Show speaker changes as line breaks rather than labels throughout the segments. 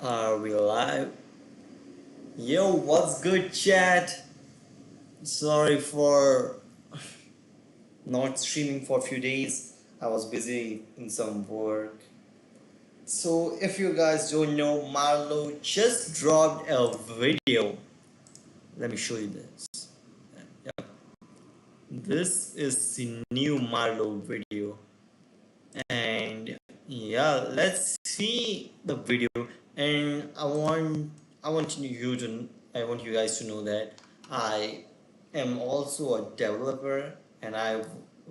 Are we live? Yo, what's good, chat? Sorry for not streaming for a few days. I was busy in some work. So, if you guys don't know, Marlow just dropped a video. Let me show you this. Yep. This is the new Marlow video. And yeah, let's see the video. And I want you guys to know that I am also a developer and I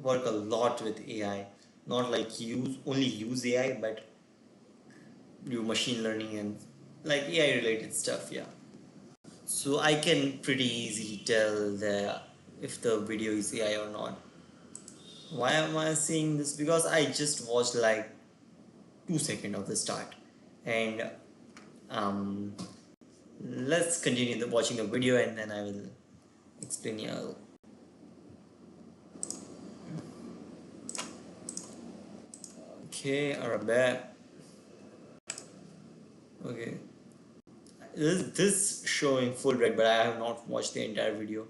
work a lot with AI. Not like use AI, but do machine learning and like AI related stuff. Yeah, so I can pretty easily tell that if the video is AI or not. Why am I saying this? Because I just watched like 2 seconds of the start, and um, let's continue watching the video and then I will explain you. Okay, alright. Okay, this showing full red, but I have not watched the entire video.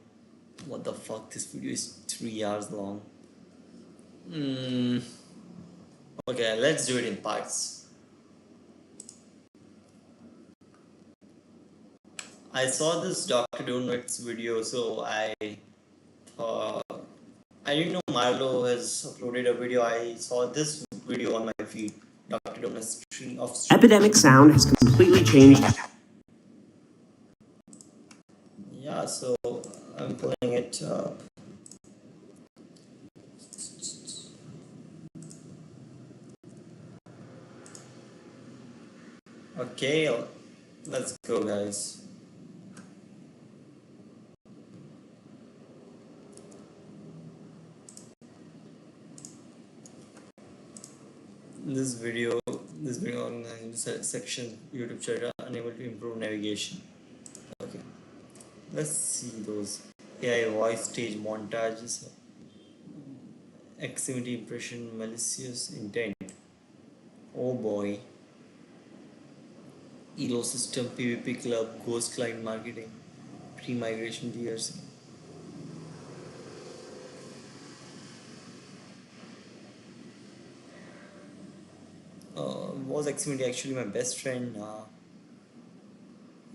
What the fuck? This video is 3 hours long. Okay, let's do it in parts. I saw this Dr. Donut's video, so thought I didn't know Marlow has uploaded a video. I saw this video on my feed. Dr. Donut's stream of
Epidemic sound has completely changed.
Yeah, so I'm pulling it up. Okay, let's go, guys. This video on section YouTube channel unable to improve navigation. Okay, let's see those AI voice stage montages, activity impression, malicious intent. Oh boy. Elo system, PvP club, ghost client marketing, pre-migration DRC. Was Xfinity actually my best friend?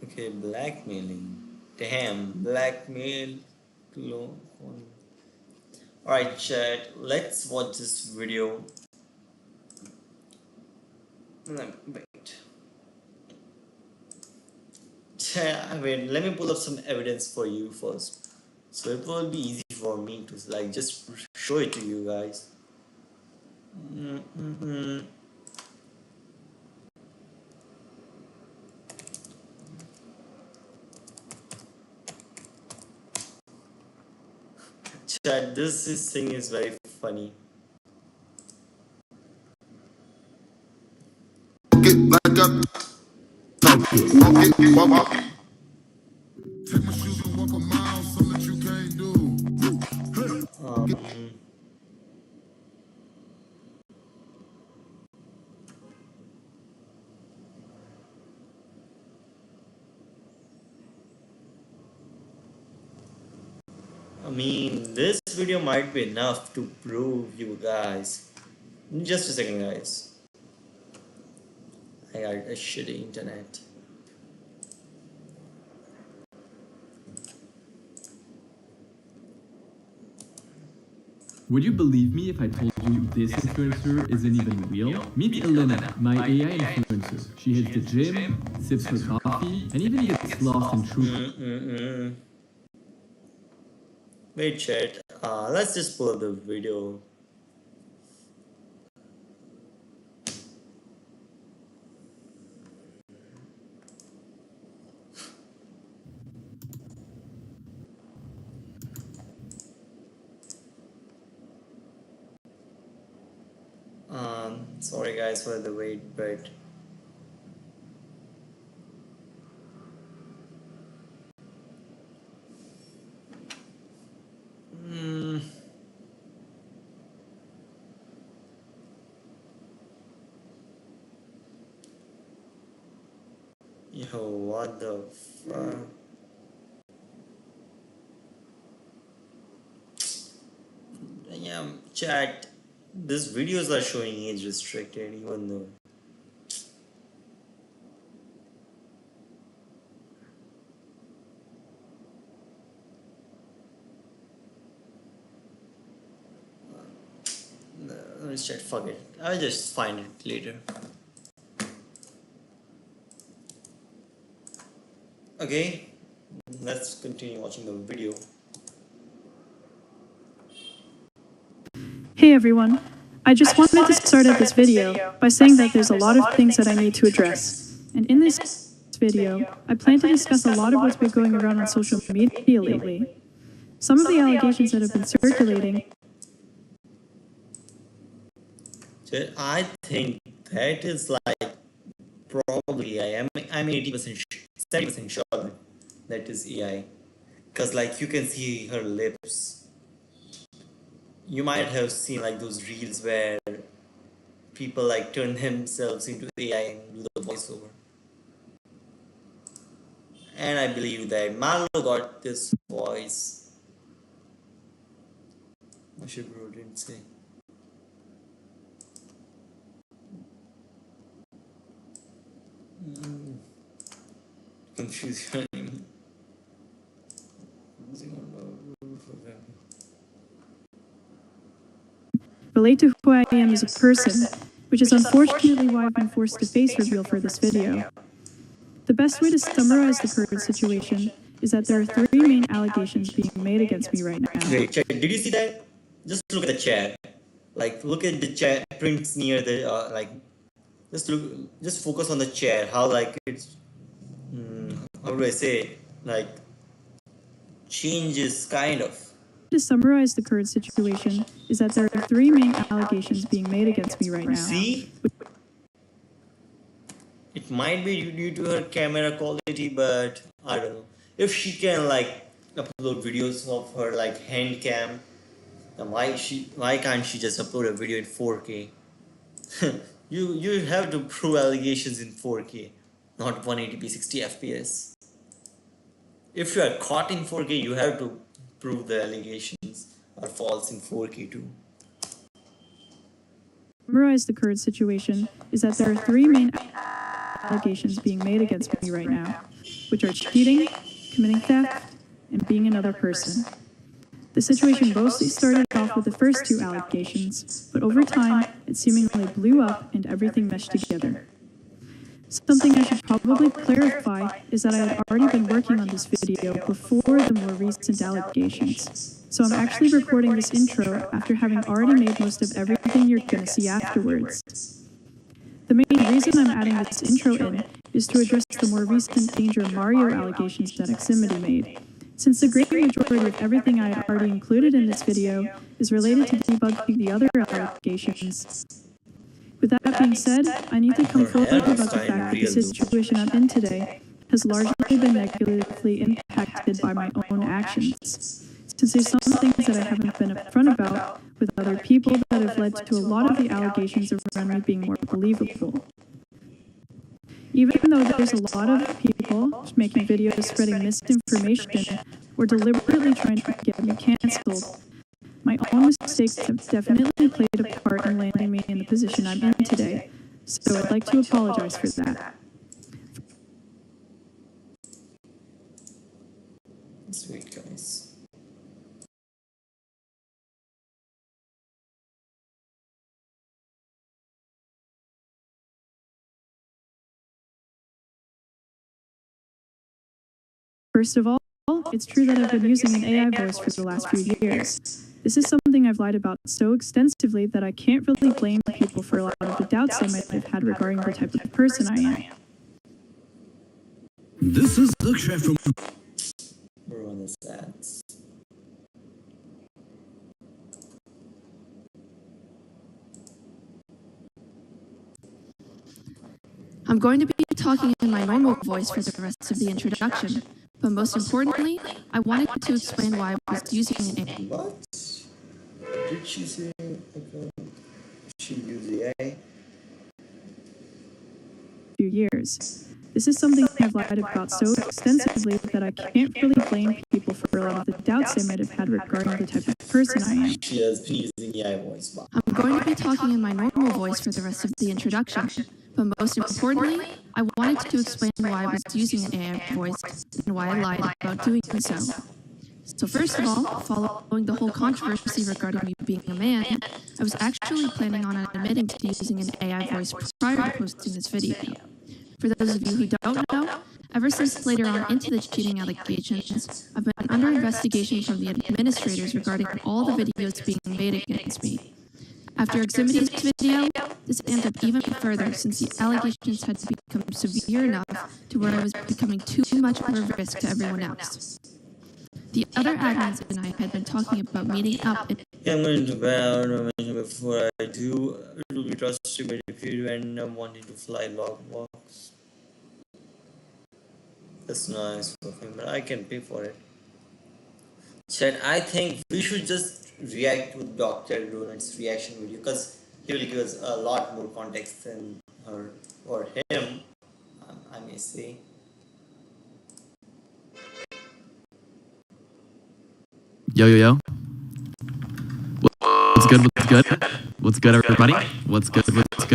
Okay, blackmailing. Damn, blackmail. Alright, chat, let's watch this video. Wait. Wait, let me pull up some evidence for you first. So it will be easy for me to like just show it to you guys. Chat, this thing is very funny.
Get back up. Take my shoes and walk a mile, something that you can't do.
I mean, this video might be enough to prove you guys. Just a second, guys. I got a shitty internet.
Would you believe me if I told you this influencer isn't even real? Meet Elena, my AI influencer. She hits the gym, sips her coffee, and even gets lost in truth.
Wait, chat. Let's just pull up the video. Sorry guys for the wait, but Yo, what the fuck? Yeah, chat. These videos are showing age restricted, even though. Let's chat. Fuck it. I'll just find it later. Okay, let's continue watching the video.
Hey everyone, I just wanted to start out this video by saying that there's a lot of things that I need to address. And in this video, I plan to discuss a lot of what's been going around on social media lately. Some of the allegations that have been circulating.
So I think that is like probably AI. I'm 80%, 70% sure that is AI. Because like you can see her lips. You might have seen like those reels where people like turn themselves into AI and do the voiceover. And I believe that Marlow got this voice. What should bro didn't say? Confuse your name.
Relate to who I am as a person, which is unfortunately why I've been forced to face reveal for this video. The best way to summarize the current situation is that there are three main allegations being made against me right now.
Wait, chat, did you see that? Just look at the chat. Like, look at the chat prints near the like. Just focus on the chat. How like it's, how do I say it? Like, changes kind of.
To summarize the current situation is that there are three main allegations being made against me right now.
See? It might be due to her camera quality, but I don't know. If she can like upload videos of her like hand cam, then why can't she just upload a video in 4K? you have to prove allegations in 4K, not 180p 60 FPS. If you are caught in 4K, you have to prove the allegations are false in 4K too.
Summarize the current situation is that there are three main allegations being made against me right now, which are cheating, committing theft, and being another person. The situation mostly started off with the first two allegations, but over time, it seemingly blew up and everything meshed together. Something I should probably clarify is that I had already been working on this video before the more recent allegations. So I'm actually recording this intro after having already made most of everything you're gonna see afterwards. The main reason I'm adding this intro in is to address the more recent Danger Mario allegations that Ximity made, since the great majority of everything I had already included in this video is related to debugging the other allegations. With that being said, I need to come forward about the fact that the situation I'm in today has largely been negatively impacted by my own actions, since there's some things that I haven't been upfront about with other people that have led to a lot of the allegations around me being more believable. Even though there's a lot of people making videos spreading misinformation or deliberately trying to get me canceled, my own mistakes have definitely played a part in landing me in the position I'm in today, so I'd like to apologize for that.
Sweet guys.
First of all, it's true that I've been using an AI voice for the last few years. This is something I've lied about so extensively that I can't really blame people for a lot of the doubts they might have had regarding the type of person I am.
This is Akshay from
We're on the stats.
I'm going to be talking in my normal voice for the rest of the introduction, but most importantly, I wanted to explain why I was using an AI.
What? Did she say she used AI?
Few years. This is something I've lied about so extensively that I can't really blame people for a lot of the doubts they might have had regarding the type of person I am.
She has been using AI voice. Wow.
I'm going to be talking in my normal voice for the rest of the introduction, but most importantly, I wanted to explain why I was using an AI voice and why I lied about doing so. So first of all, following the whole controversy regarding me being a man, I was actually planning on admitting to using an AI voice prior to posting this video. For those of you who don't know, ever since later on into the cheating allegations, I've been under investigation from the administrators regarding all the videos being made against me. After Ximity's video, this amped up even further since the allegations had become severe enough to where I was becoming too much of a risk to everyone else. The other admins and I had been talking about meeting up and
Yeah, I'm going to bow before I do. It will be trusted, but if you end up wanting to fly log walks, that's nice of him, but I can pay for it. Chat, I think we should just react to Dr. Donut's reaction video because he will give us a lot more context than her or him, I may say.
Yo. What's good? What's good, everybody? What's good? What's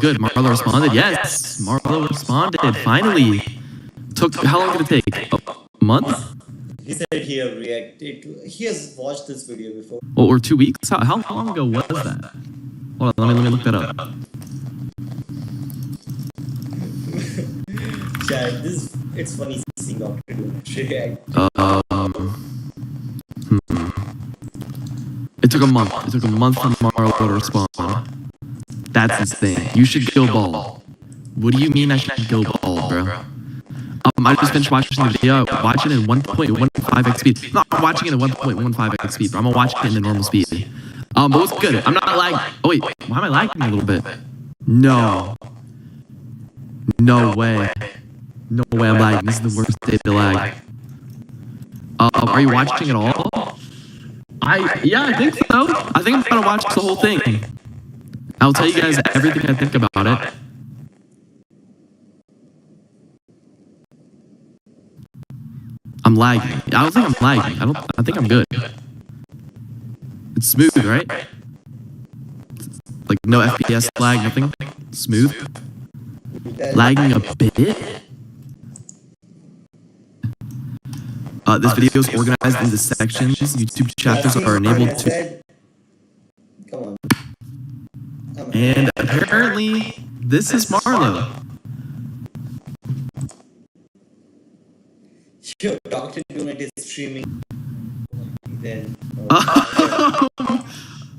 good? Marlow responded? Yes, Marlow responded, finally. How long did it take? A month?
He said he have reacted to, he has watched this video before.
Or 2 weeks? How long ago was that? Hold on, let me look that up.
Chat, it's funny seeing Dr. Donut react.
It took a month. It took a month for Marlow to respond. That's insane. You should go ball. What do you mean I should go ball, bro? I just finished watching the video. Watch it in 1.15x speed. I'm not watching it in 1.15x speed, bro. I'm gonna watch it in the normal speed. But what's good? I'm not lagging. Oh wait, why am I lagging a little bit? No way. No way I'm lagging. This is the worst day to lag. Are you watching it all? Yeah, I think so. I think I'm gonna watch the whole thing. I'll tell you guys everything I think about it. I'm lagging. I don't think I'm lagging. I think I'm good. It's smooth, right? Like no FPS lag, nothing. Smooth. Lagging a bit. This video is organized into sections. YouTube chapters are enabled to.
Come on.
And apparently, this is Marlow.
Yo, Dr. Donut is streaming. Then.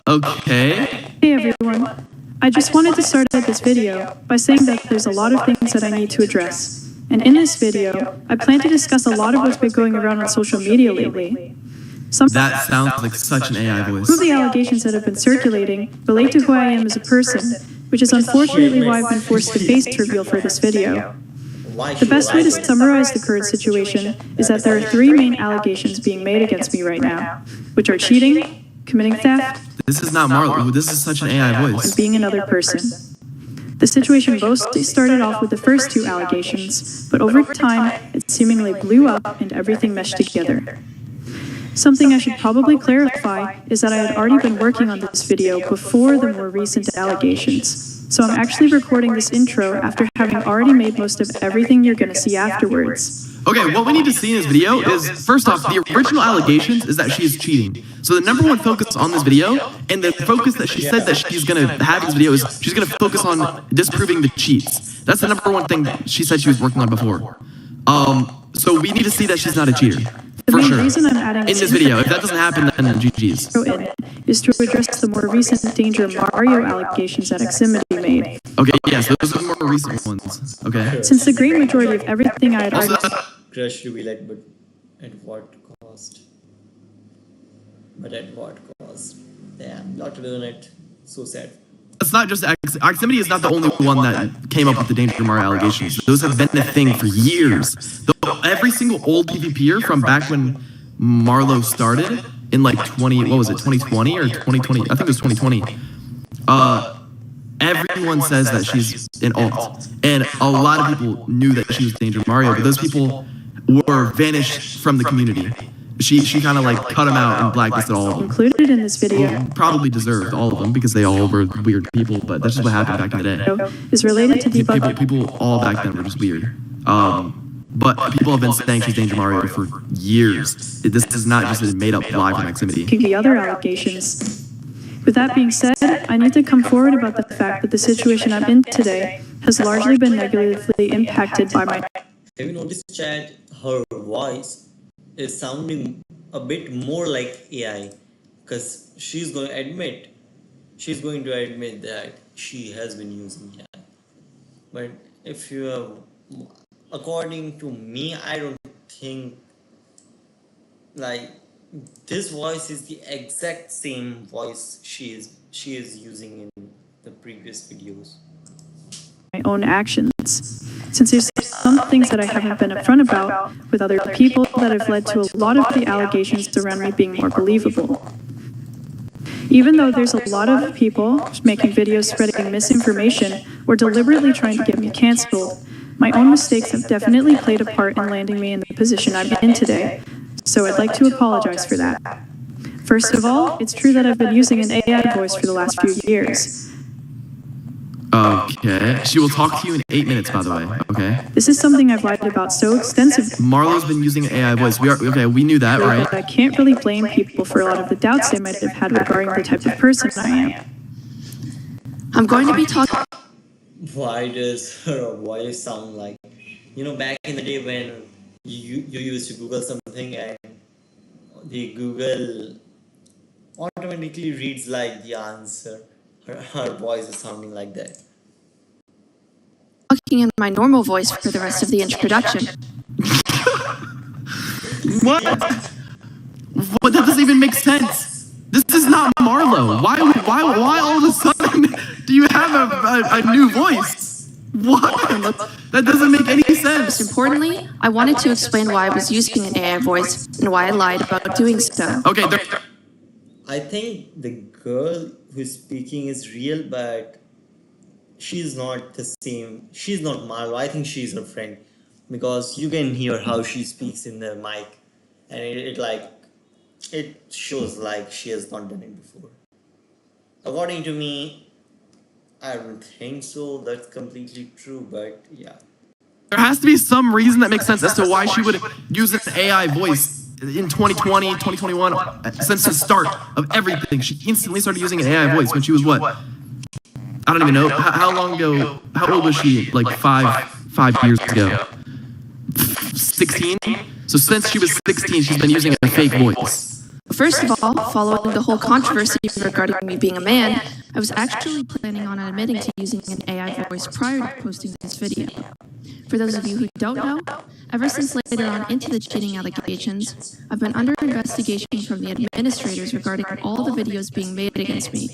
Okay.
Hey everyone, I just wanted to start out this video by saying that there's a lot of things that I need to address. And in this video, I plan to discuss a lot of what's been going around on social media lately.
That sounds like such an AI voice.
Some of the allegations that have been circulating relate to who I am as a person, which is unfortunately why I've been forced to face reveal for this video. The best way to summarize the current situation is that there are three main allegations being made against me right now, which are cheating, committing theft,
This is not Marlow. This is such an AI
and
voice.
being another person. The situation mostly started off with the first two allegations, but over time, it seemingly blew up and everything meshed together. Something I should probably clarify is that I had already been working on this video before the more recent allegations, so I'm actually recording this intro after having already made most of everything you're gonna see afterwards.
Okay, what we need to see in this video is, first off, the original allegations is that she is cheating. So the number one focus on this video, and the focus that she said that she's going to have in this video is she's going to focus on disproving the cheats. That's the number one thing she said she was working on before. So we need to see that she's not a cheater.
The
For
main
sure.
reason I'm adding
In this video. If that doesn't happen, then GG's.
intro in is to address the more recent Danger Mario allegations that Ximity made.
Okay, yes, those are the more recent ones. Okay.
Since the great majority of everything I had
Also,
already
Crush to be like, but at what cost? But at what cost? Damn, Dr. Donut, so sad.
it's not just Ximity is not the only one that came up with the Danger Mario allegations. Those have been a thing for years. Every single old PvPer from back when Marlow started in like 2020 or 2020? I think it was 2020.
everyone says that she's an alt, and a lot of people knew that she was Danger Mario, but those people were vanished from the community. She kind of like cut them out and blacklisted all of them.
Included in this video
Probably deserved all of them because they all were weird people, but that's just what happened back in the day.
is related to debugging
People all back then were just weird. But people have been saying she's Danger Mario for years. This is not just a made-up lie from Xfinity.
the other allegations. With that being said, I need to come forward about the fact that the situation I'm in today has largely been negatively impacted by my
Have you noticed, Chad, her voice is sounding a bit more like AI, because she's going to admit that she has been using AI. But if you have, according to me, I don't think like this voice is the exact same voice she is using in the previous videos.
my own actions. Since there's some things that I haven't been upfront about with other people that have led to a lot of the allegations around me being more believable. Even though there's a lot of people making videos spreading misinformation or deliberately trying to get me canceled, my own mistakes have definitely played a part in landing me in the position I'm in today, so I'd like to apologize for that. First of all, it's true that I've been using an AI voice for the last few years.
Okay. She will talk to you in 8 minutes, by the way. Okay.
This is something I've lied about so extensively
Marlow's been using an AI voice. We knew that, right?
that I can't really blame people for a lot of the doubts they might have had regarding the type of person I am.
I'm going to be talking.
Why does her voice sound like, back in the day when you used to Google something and the Google automatically reads like the answer? Her voice is sounding like that.
Talking in my normal voice for the rest of the introduction.
What? What? That doesn't even make sense. This is not Marlow. Why all of a sudden do you have a new voice? What? That doesn't make any sense.
Most importantly, I wanted to explain why I was using an AI voice and why I lied about doing so.
Okay,
I think the girl who's speaking is real, but she's not the same. She's not Marlow. I think she's her friend, because you can hear how she speaks in the mic, and it shows like she has not done it before. According to me, I don't think so. That's completely true, but yeah.
there has to be some reason that makes sense as to why she would use an AI voice in 2020, 2021, since the start of everything. She instantly started using an AI voice when she was what? I don't even know. How long ago? How old was she? Like five years ago? 16? So since she was 16, she's been using a fake voice.
First of all, following the whole controversy regarding me being a man, I was actually planning on admitting to using an AI voice prior to posting this video. For those of you who don't know, ever since later on into the cheating allegations, I've been under investigation from the administrators regarding all the videos being made against me.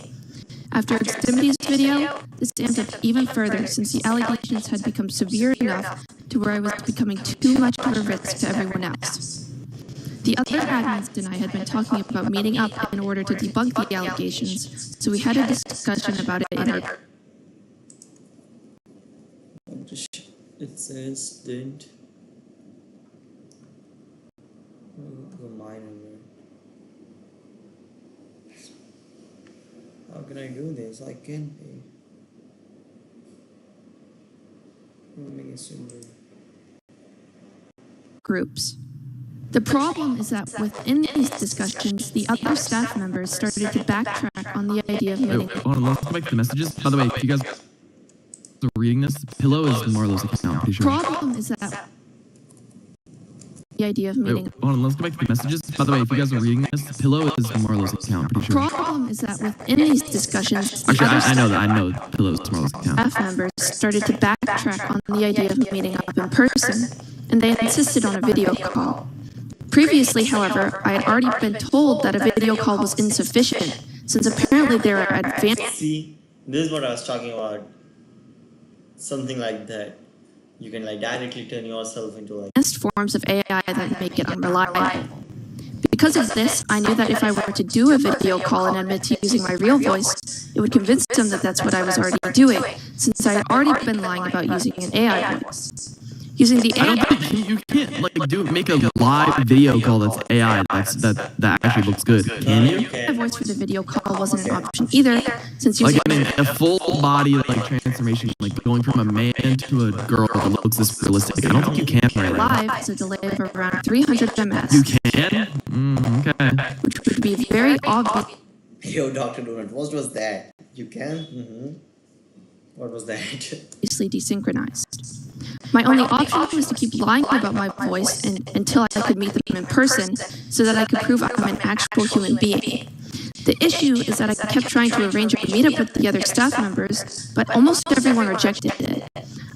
After Xtimity's video, this amped up even further since the allegations had become severe enough to where I was becoming too much of a risk to everyone else. The other admins and I had been talking about meeting up in order to debunk the allegations, so we had a discussion about it in our...
It says didn't remind me. How can I do this? I can't pay. Make it simple.
groups. The problem is that within these discussions, the other staff members started to backtrack on the idea of meeting.
Hold on, let's go back to the messages. By the way, if you guys are reading this, Pillow is Marlow's account, I'm pretty sure.
Problem is that the idea of meeting.
Hold on, let's go back to the messages. By the way, if you guys are reading this, Pillow is Marlow's account, I'm pretty sure.
Problem is that within these discussions, the
Actually,
other
I know Pillow is Marlow's account.
staff members started to backtrack on the idea of meeting up in person, and they insisted on a video call. Previously, however, I had already been told that a video call was insufficient, since apparently there are advanced...
See, this is what I was talking about. Something like that. You can like directly turn yourself into like...
forms of AI that make it unreliable. Because of this, I knew that if I were to do a video call and admit to using my real voice, it would convince them that that's what I was already doing, since I had already been lying about using an AI voice. Using the
I
AI
don't think you can't like make a live video call that's AI that actually looks good. Can you?
voice for the video call wasn't an option either, since
Like
using
a full body like transformation, like going from a man to a girl that looks this realistic. I don't think you can right now.
live is a delay of around 300 ms,
You can? Okay.
which would be very obvious.
Yo, Dr. Donut, what was that? You can? What was that?
Obviously desynchronized. My only option was to keep lying about my voice until I could meet them in person so that I could prove I'm an actual human being. The issue is that I kept trying to arrange a meetup with the other staff members, but almost everyone rejected it.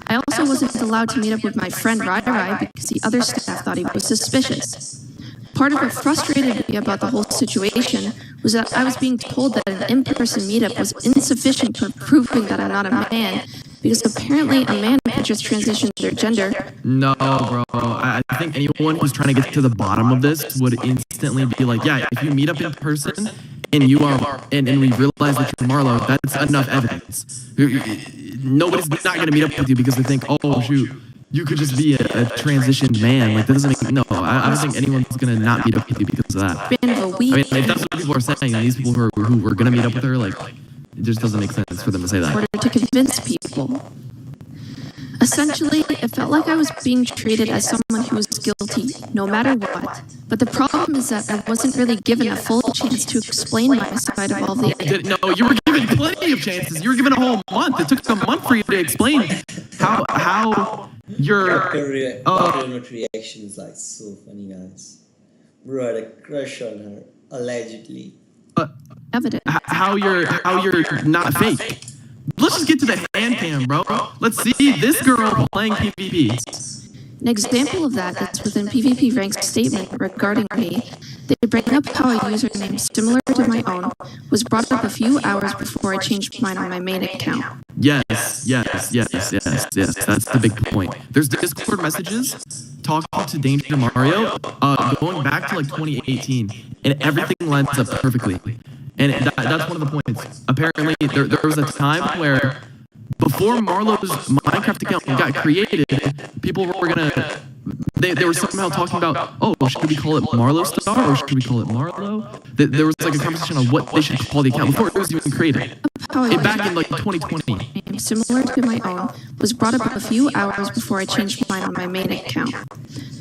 I also wasn't allowed to meet up with my friend Rai Rai because the other staff thought he was suspicious. Part of what frustrated me about the whole situation was that I was being told that an in-person meetup was insufficient for proving that I'm not a man, because apparently a man could just transition their gender.
No, bro. I think anyone who's trying to get to the bottom of this would instantly be like, yeah, if you meet up in person and you are, and we realize that you're Marlow, that's enough evidence. Nobody's not going to meet up with you because they think, oh, shoot, you could just be a transitioned man. Like, that doesn't make, no, I don't think anyone's going to not meet up with you because of that.
Been a week.
I mean, if that's what people are saying, and these people who were going to meet up with her, like, it just doesn't make sense for them to say
in
that.
order to convince people. Essentially, it felt like I was being treated as someone who was guilty, no matter what. But the problem is that I wasn't really given a full chance to explain my side of all the
No, you were given plenty of chances. You were given a whole month. It took a month for you to explain how your
Dr. Donut reaction is like so funny, guys. Bro had a crush on her, allegedly.
evidence.
how you're not fake. Let's just get to the hand cam, bro. Let's see this girl playing PvP.
An example of that is within PvP Rank's statement regarding me. They bring up how a username similar to my own was brought up a few hours before I changed mine on my main account.
Yes. That's the big point. There's Discord messages talking to Danger Mario, going back to like 2018, and everything lines up perfectly. And that's one of the points. Apparently, there was a time where before Marlow's Minecraft account got created, people were gonna. They were somehow talking about, oh, should we call it Marlow Star or should we call it Marlow? There was like a conversation on what they should call the account before it was even created. Back in like 2020.
Name similar to my own was brought up a few hours before I changed mine on my main account.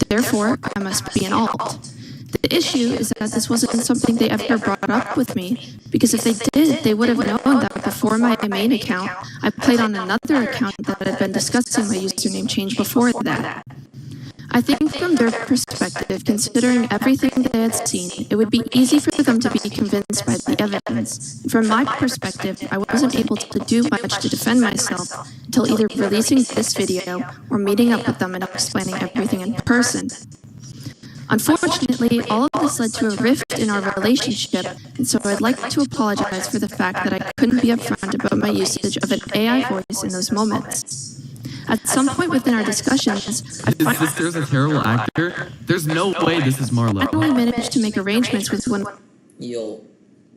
Therefore, I must be an alt. The issue is that this wasn't something they ever brought up with me, because if they did, they would have known that before my main account, I played on another account that had been discussing my username change before that. I think from their perspective, considering everything they had seen, it would be easy for them to be convinced by the evidence. From my perspective, I wasn't able to do much to defend myself until either releasing this video or meeting up with them and explaining everything in person. Unfortunately, all of this led to a rift in our relationship, and so I'd like to apologize for the fact that I couldn't be upfront about my usage of an AI voice in those moments. At some point within our discussions, I
His sister's a terrible actor. There's no way this is Marlow.
finally managed to make arrangements with one.
Yo,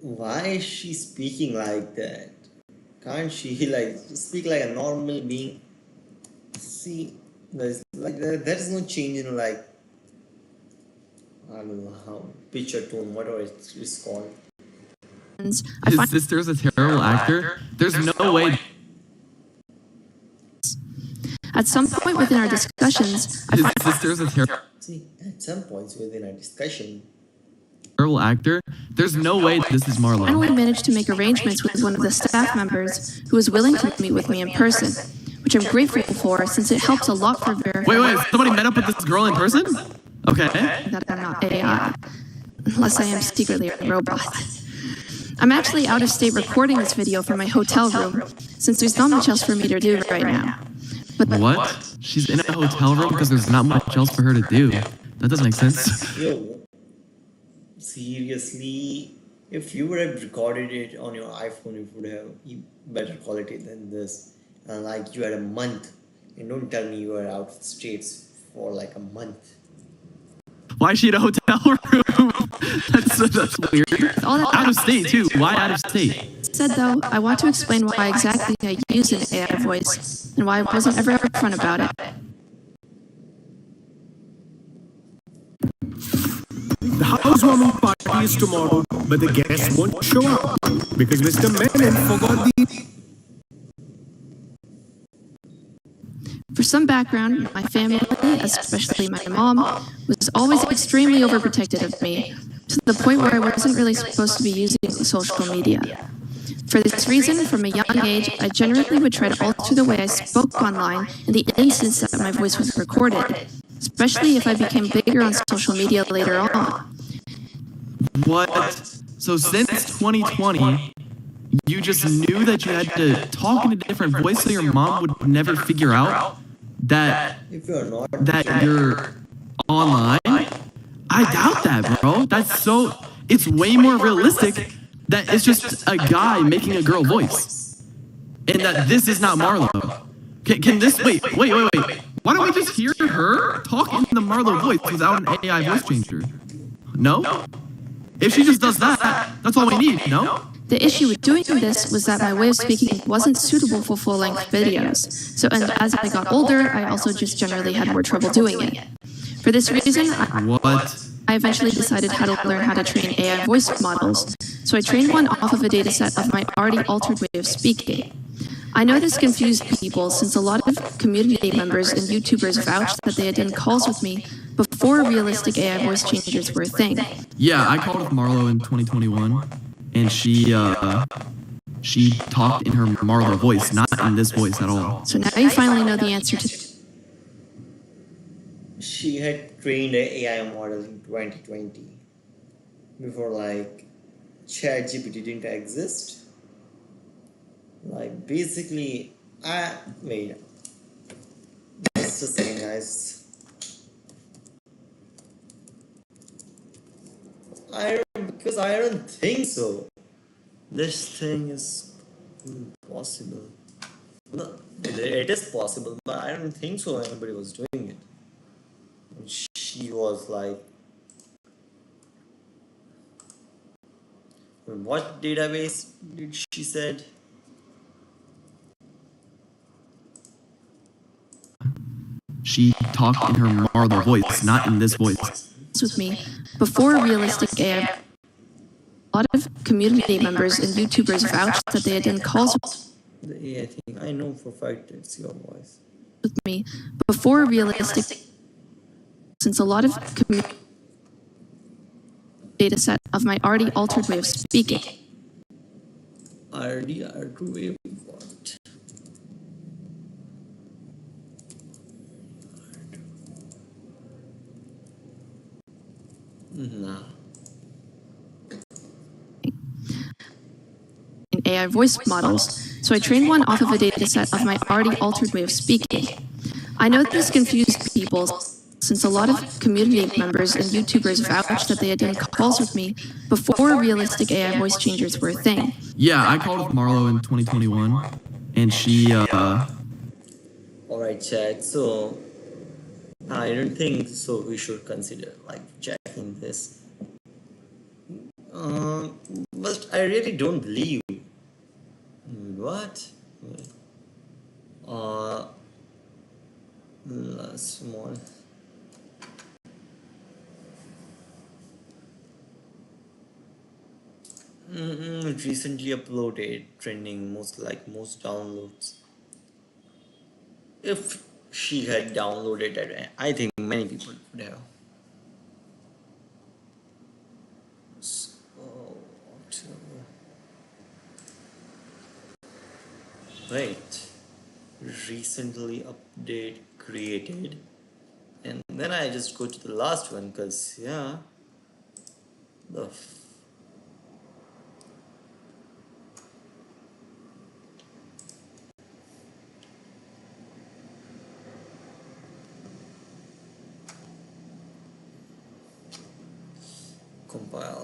why is she speaking like that? Can't she like speak like a normal being? See, there's like there is no change in like, I don't know how, picture tone, whatever it's called.
His sister's a terrible actor. There's no way.
At some point within our discussions, I
His sister's a
See, at some points within our discussion,
terrible actor. There's no way this is Marlow.
finally managed to make arrangements with one of the staff members who was willing to meet with me in person, which I'm grateful for since it helps a lot for verifying
Wait, somebody met up with this girl in person? Okay.
that I'm not AI, unless I am secretly a robot. I'm actually out of state recording this video from my hotel room, since there's not much else for me to do right now. But
What? She's in a hotel room because there's not much else for her to do. That doesn't make sense.
yo, seriously, if you would have recorded it on your iPhone, it would have better quality than this. And like you had a month, and don't tell me you were out of states for like a month.
Why is she in a hotel room? That's weird.
All that
Out of state too. Why out of state?
said, though, I want to explain why exactly I use an AI voice and why I wasn't ever upfront about it.
The housewarming party is tomorrow, but the guests won't show up because Mr. Menon forgot the...
For some background, my family, especially my mom, was always extremely overprotective of me, to the point where I wasn't really supposed to be using social media. For this reason, from a young age, I generally would try to alter the way I spoke online in the instance that my voice was recorded, especially if I became bigger on social media later on.
What? So since 2020, you just knew that you had to talk in a different voice so your mom would never figure out that
If you're not,
you're online? I doubt that, bro. It's way more realistic that it's just a guy making a girl voice. And that this is not Marlow. Can this, wait. Why don't we just hear her talk in the Marlow voice without an AI voice changer? No? If she just does that, that's all we need, no?
The issue with doing this was that my way of speaking wasn't suitable for full-length videos. So, and as I got older, I also just generally had more trouble doing it. For this reason, I eventually decided how to learn how to train AI voice models. So I trained one off of a dataset of my already altered way of speaking. I know this confused people since a lot of community members and YouTubers vouched that they had done calls with me before realistic AI voice changers were a thing.
Yeah, I called with Marlow in 2021, and she talked in her Marlow voice, not in this voice at all.
So now you finally know the answer to...
she had trained an AI model in 2020 before like ChatGPT didn't exist. Like basically, wait. Just a second, guys. Because I don't think so. This thing is possible. No, it is possible, but I don't think so. Anybody was doing it. She was like, what database did she said?
She talked in her Marlow voice, not in this voice.
with me before realistic AI. A lot of community members and YouTubers vouched that they had done calls
The AI thing, I know for a fact it's your voice.
with me before realistic, since a lot of data set of my already altered way of speaking.
Already are way what? Nah.
In AI voice models, so I trained one off of a data set of my already altered way of speaking. I know this confused people since a lot of community members and YouTubers vouched that they had done calls with me before realistic AI voice changers were a thing.
Yeah, I called with Marlow in 2021, and she,
Alright, chat. So, I don't think so. We should consider like checking this. But I really don't believe. What? Small. Recently uploaded, trending most downloads. If she had downloaded it, I think many people would have. So, right. Recently update created, and then I just go to the last one because yeah, the compile.